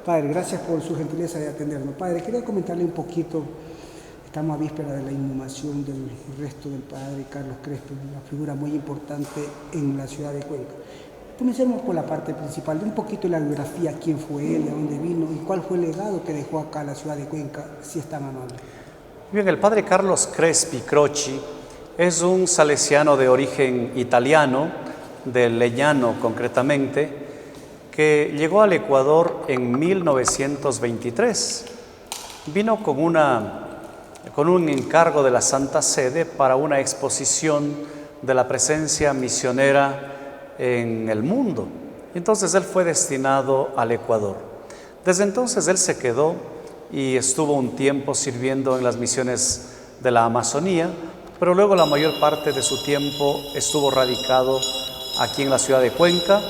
Padre, gracias por su gentileza de atendernos. Padre, quería comentarle un poquito, estamos a víspera de la inhumación del resto del Padre Carlos Crespi, una figura muy importante en la ciudad de Cuenca. Comencemos por la parte principal, de un poquito la biografía, quién fue él, de dónde vino y cuál fue el legado que dejó acá a la ciudad de Cuenca, si es tan amable. Bien, el padre Carlos Crespi Croci es un salesiano de origen italiano, de Legnano concretamente, que llegó al Ecuador en 1923. Vino con un encargo de la Santa Sede para una exposición de la presencia misionera en el mundo. Entonces él fue destinado al Ecuador. Desde entonces él se quedó y estuvo un tiempo sirviendo en las misiones de la Amazonía, pero luego la mayor parte de su tiempo estuvo radicado aquí en la ciudad de Cuenca,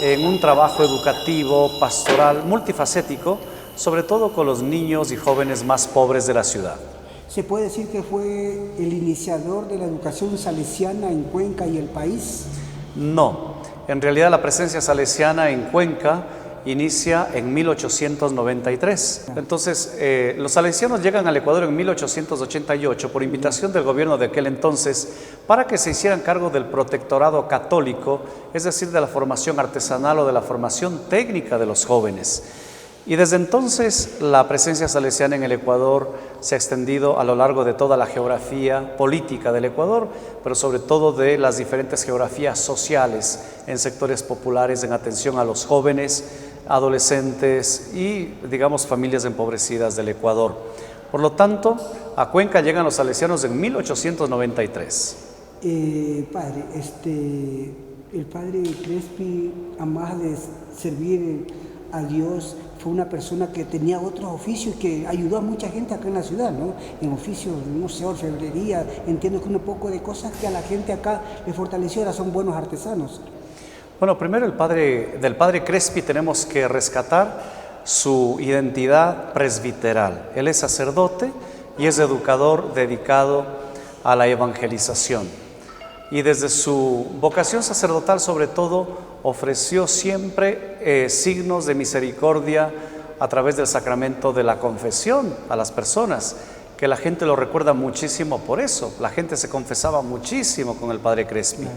en un trabajo educativo, pastoral, multifacético, sobre todo con los niños y jóvenes más pobres de la ciudad. ¿Se puede decir que fue el iniciador de la educación salesiana en Cuenca y el país? No, en realidad la presencia salesiana en Cuenca inicia en 1893. Entonces, los salesianos llegan al Ecuador en 1888 por invitación del gobierno de aquel entonces para que se hicieran cargo del protectorado católico, es decir, de la formación artesanal o de la formación técnica de los jóvenes. Y desde entonces la presencia salesiana en el Ecuador se ha extendido a lo largo de toda la geografía política del Ecuador, pero sobre todo de las diferentes geografías sociales en sectores populares en atención a los jóvenes, adolescentes y, digamos, familias empobrecidas del Ecuador. Por lo tanto, a Cuenca llegan los salesianos en 1893. Padre, el padre Crespi, además de servir a Dios, fue una persona que tenía otros oficios que ayudó a mucha gente acá en la ciudad, ¿no? En oficios, no sé, orfebrería, entiendo que un poco de cosas que a la gente acá le fortaleció, ahora son buenos artesanos. Bueno, primero del padre Crespi tenemos que rescatar su identidad presbiteral. Él es sacerdote y es educador dedicado a la evangelización. Y desde su vocación sacerdotal, sobre todo, ofreció siempre signos de misericordia a través del sacramento de la confesión a las personas, que la gente lo recuerda muchísimo por eso. La gente se confesaba muchísimo con el padre Crespi.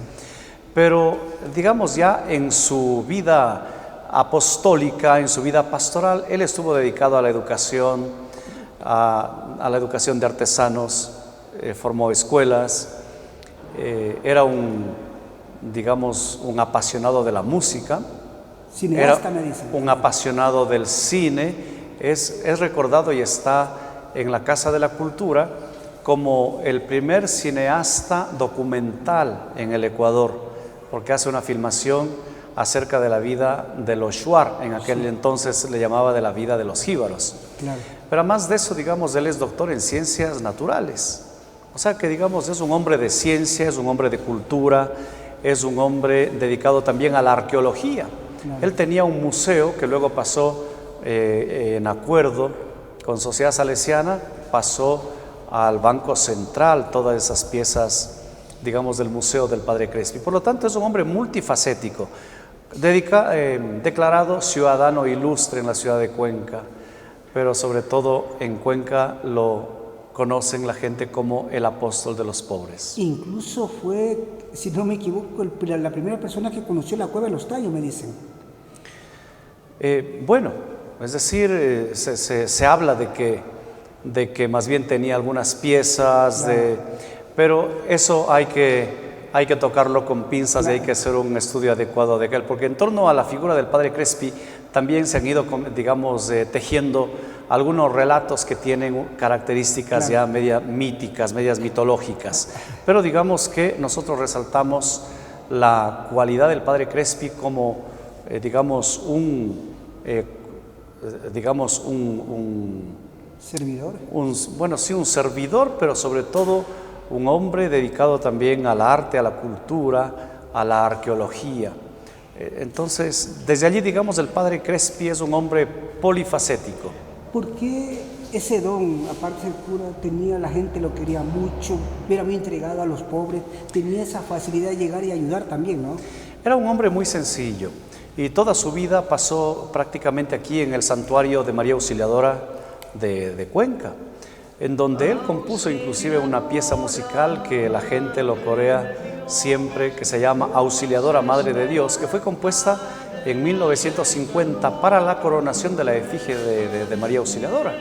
Pero, digamos, ya en su vida apostólica, en su vida pastoral, él estuvo dedicado a la educación, a la educación de artesanos, formó escuelas, era un apasionado de la música, cineasta, me dicen. Un apasionado del cine, es recordado y está en la Casa de la Cultura como el primer cineasta documental en el Ecuador, porque hace una filmación acerca de la vida de los Shuar, en aquel entonces se le llamaba de la vida de los jíbaros. Claro. Pero además de eso, digamos, él es doctor en ciencias naturales. O sea que, digamos, es un hombre de ciencia, es un hombre de cultura, es un hombre dedicado también a la arqueología. Claro. Él tenía un museo que luego pasó en acuerdo con Sociedad Salesiana, pasó al Banco Central, todas esas piezas, digamos, del Museo del Padre Crespi. Por lo tanto, es un hombre multifacético, declarado ciudadano ilustre en la ciudad de Cuenca, pero sobre todo en Cuenca lo conocen la gente como el apóstol de los pobres. Incluso fue, si no me equivoco, la primera persona que conoció la cueva de los Tallos, me dicen. Bueno, es decir, se habla de que más bien tenía algunas piezas, pero eso hay que tocarlo con pinzas, y hay que hacer un estudio adecuado de aquel, porque en torno a la figura del padre Crespi también se han ido, digamos, tejiendo algunos relatos que tienen características ya medias míticas, medias mitológicas. Pero digamos que nosotros resaltamos la cualidad del padre Crespi como, un servidor. Un servidor, pero sobre todo un hombre dedicado también al arte, a la cultura, a la arqueología. Entonces, desde allí, digamos, el padre Crespi es un hombre polifacético. ¿Por qué ese don, aparte del cura, la gente lo quería mucho, era muy entregado a los pobres, tenía esa facilidad de llegar y ayudar también, ¿no? Era un hombre muy sencillo. y toda su vida pasó prácticamente aquí en el santuario de María Auxiliadora de Cuenca, en donde él compuso inclusive una pieza musical que la gente lo corea siempre, que se llama Auxiliadora Madre de Dios, que fue compuesta en 1950 para la coronación de la efigie de María Auxiliadora,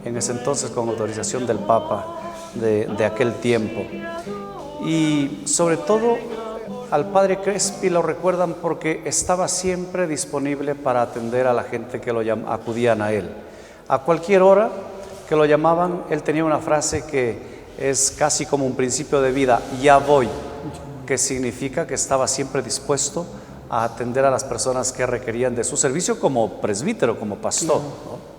en ese entonces con autorización del Papa de aquel tiempo. Y sobre todo al padre Crespi lo recuerdan porque estaba siempre disponible para atender a la gente que acudían a él. A cualquier hora que lo llamaban, él tenía una frase que es casi como un principio de vida: ya voy, que significa que estaba siempre dispuesto a atender a las personas que requerían de su servicio como presbítero, como pastor, ¿no?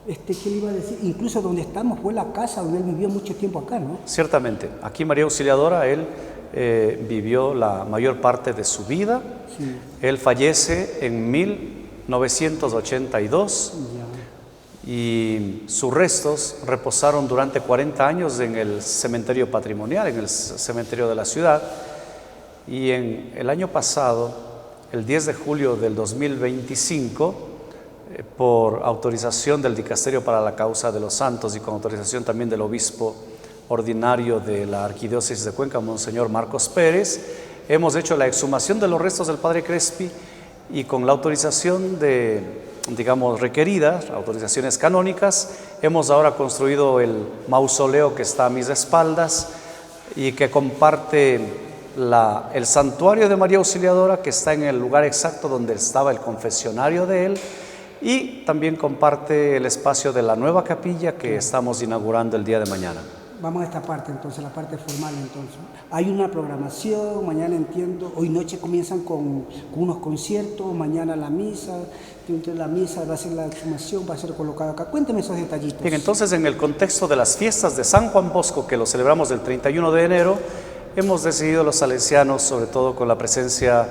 ¿Qué le iba a decir? Incluso donde estamos fue la casa donde él vivió mucho tiempo acá, ¿no? Ciertamente, aquí María Auxiliadora, él vivió la mayor parte de su vida. Sí. Él fallece en 1982 y sus restos reposaron durante 40 años en el cementerio patrimonial, en el cementerio de la ciudad. Y en el año pasado, el 10 de julio del 2025, por autorización del Dicasterio para la Causa de los Santos y con autorización también del obispo ordinario de la Arquidiócesis de Cuenca, Monseñor Marcos Pérez, hemos hecho la exhumación de los restos del padre Crespi y con la autorización requeridas, autorizaciones canónicas, hemos ahora construido el mausoleo que está a mis espaldas y que comparte el santuario de María Auxiliadora, que está en el lugar exacto donde estaba el confesionario de él, y también comparte el espacio de la nueva capilla que estamos inaugurando el día de mañana. Vamos a esta parte entonces, la parte formal entonces. Hay una programación, mañana entiendo, hoy noche comienzan con unos conciertos, mañana la misa, dentro de la misa va a ser la exhumación, va a ser colocado acá. Cuénteme esos detallitos. Bien, entonces en el contexto de las fiestas de San Juan Bosco, que lo celebramos el 31 de enero, hemos decidido los salesianos, sobre todo con la presencia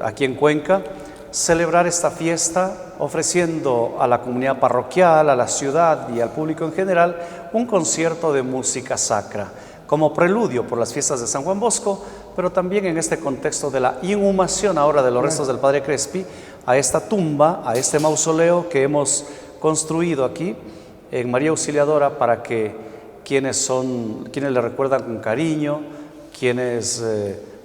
aquí en Cuenca, celebrar esta fiesta ofreciendo a la comunidad parroquial, a la ciudad y al público en general un concierto de música sacra como preludio por las fiestas de San Juan Bosco, pero también en este contexto de la inhumación ahora de los restos del padre Crespi a esta tumba, a este mausoleo que hemos construido aquí en María Auxiliadora para que quienes le recuerdan con cariño, quienes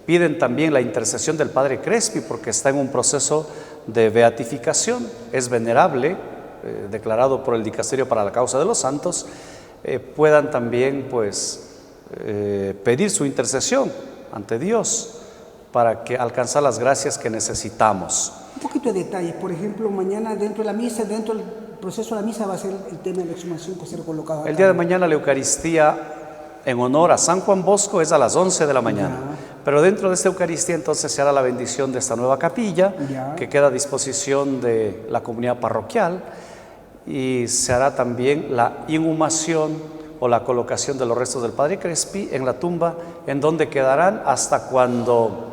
piden también la intercesión del padre Crespi porque está en un proceso de beatificación, es venerable, declarado por el Dicasterio para la Causa de los Santos, puedan también pedir su intercesión ante Dios para que alcanzar las gracias que necesitamos. Un poquito de detalles, por ejemplo, mañana dentro de la misa, dentro del proceso de la misa va a ser el tema de la exhumación que será colocado acá. El día de mañana la Eucaristía en honor a San Juan Bosco es a las 11 de la mañana, pero dentro de esta Eucaristía entonces se hará la bendición de esta nueva capilla que queda a disposición de la comunidad parroquial y se hará también la inhumación o la colocación de los restos del padre Crespi en la tumba, en donde quedarán hasta cuando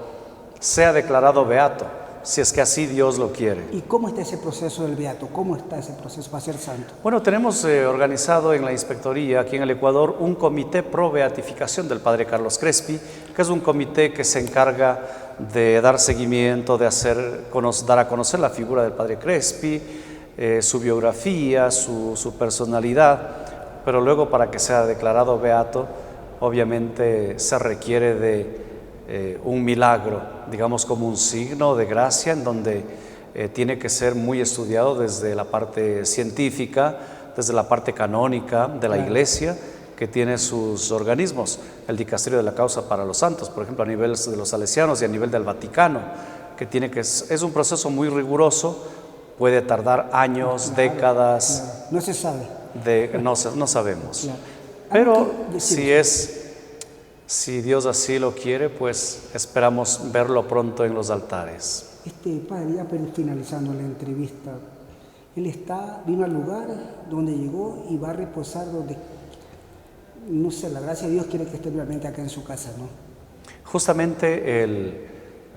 sea declarado beato, si es que así Dios lo quiere. ¿Y cómo está ese proceso del beato? ¿Cómo está ese proceso para ser santo? Bueno, tenemos organizado en la inspectoría aquí en el Ecuador un comité pro beatificación del padre Carlos Crespi, que es un comité que se encarga de dar seguimiento, de dar a conocer la figura del padre Crespi, su biografía, su personalidad, pero luego para que sea declarado beato, obviamente se requiere de un milagro, digamos como un signo de gracia en donde tiene que ser muy estudiado desde la parte científica, desde la parte canónica de la Iglesia, que tiene sus organismos, el Dicasterio de la Causa para los Santos, por ejemplo, a nivel de los salesianos y a nivel del Vaticano, es un proceso muy riguroso, puede tardar años, décadas. No se sabe. No sabemos. Pero si Dios así lo quiere, pues esperamos verlo pronto en los altares. Padre, ya finalizando la entrevista, él vino al lugar donde llegó y va a reposar donde, no sé, la gracia de Dios quiere que esté nuevamente acá en su casa, ¿no? Justamente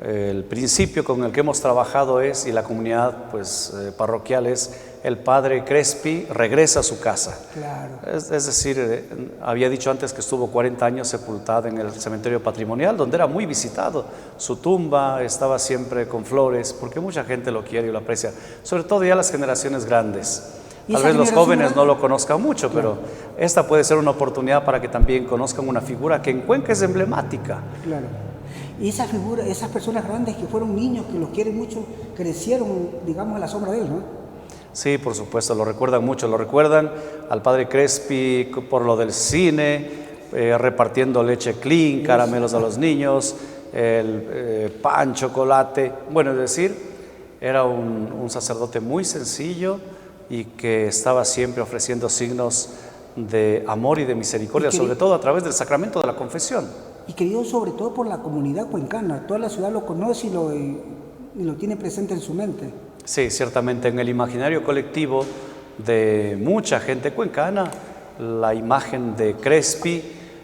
El principio con el que hemos trabajado es, y la comunidad pues, parroquial es, el padre Crespi regresa a su casa. Claro. Es decir, había dicho antes que estuvo 40 años sepultado en el cementerio patrimonial, donde era muy visitado. Su tumba estaba siempre con flores, porque mucha gente lo quiere y lo aprecia, sobre todo ya las generaciones grandes. Tal vez los jóvenes no lo conozcan mucho, pero esta puede ser una oportunidad para que también conozcan una figura que en Cuenca es emblemática. Claro. Y esa figura, esas personas grandes que fueron niños, que los quieren mucho, crecieron, digamos, a la sombra de él, ¿no? Sí, por supuesto, lo recuerdan mucho. Lo recuerdan al padre Crespi por lo del cine, repartiendo leche clean, caramelos a los niños, pan, chocolate. Bueno, es decir, era un sacerdote muy sencillo y que estaba siempre ofreciendo signos de amor y de misericordia, sobre todo a través del sacramento de la confesión. Y querido sobre todo por la comunidad cuencana. Toda la ciudad lo conoce y lo tiene presente en su mente. Sí, ciertamente en el imaginario colectivo de mucha gente cuencana, la imagen de Crespi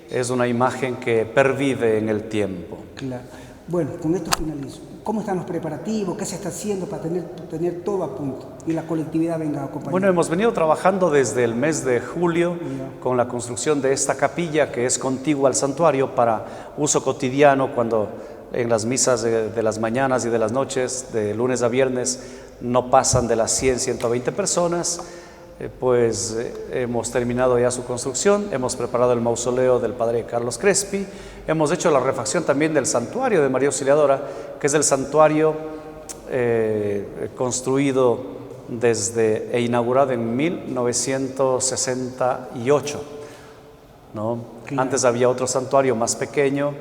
es una imagen que pervive en el tiempo. Claro. Bueno, con esto finalizo. ¿Cómo están los preparativos? ¿Qué se está haciendo para tener todo a punto y la colectividad venga a acompañar? Bueno, hemos venido trabajando desde el mes de julio con la construcción de esta capilla que es contigua al santuario para uso cotidiano cuando en las misas de las mañanas y de las noches, de lunes a viernes, no pasan de las 100, 120 personas. Pues hemos terminado ya su construcción, hemos preparado el mausoleo del padre Carlos Crespi, hemos hecho la refacción también del santuario de María Auxiliadora, que es el santuario construido e inaugurado en 1968, ¿no? Claro. Antes había otro santuario más pequeño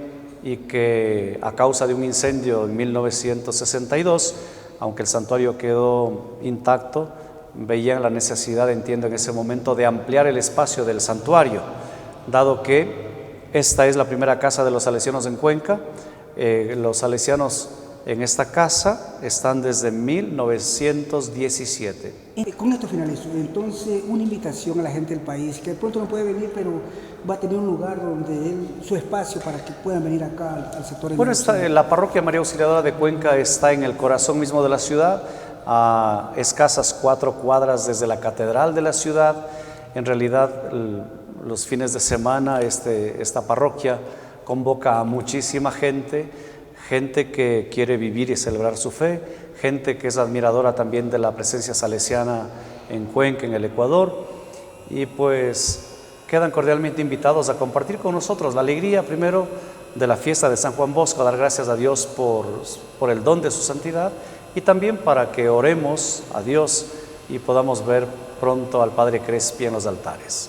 y que a causa de un incendio en 1962, aunque el santuario quedó intacto, veían la necesidad, entiendo, en ese momento de ampliar el espacio del santuario, dado que esta es la primera casa de los salesianos en Cuenca. Los salesianos en esta casa están desde 1917. Con esto finalizo. Entonces, una invitación a la gente del país, que de pronto no puede venir, pero va a tener un lugar donde su espacio para que puedan venir acá al sector. Bueno, la parroquia María Auxiliadora de Cuenca está en el corazón mismo de la ciudad, a escasas 4 cuadras desde la catedral de la ciudad. En realidad, los fines de semana esta parroquia convoca a muchísima gente que quiere vivir y celebrar su fe, gente que es admiradora también de la presencia salesiana en Cuenca, en el Ecuador, y pues quedan cordialmente invitados a compartir con nosotros la alegría primero de la fiesta de San Juan Bosco, a dar gracias a Dios por el don de su santidad, y también para que oremos a Dios y podamos ver pronto al Padre Crespi en los altares.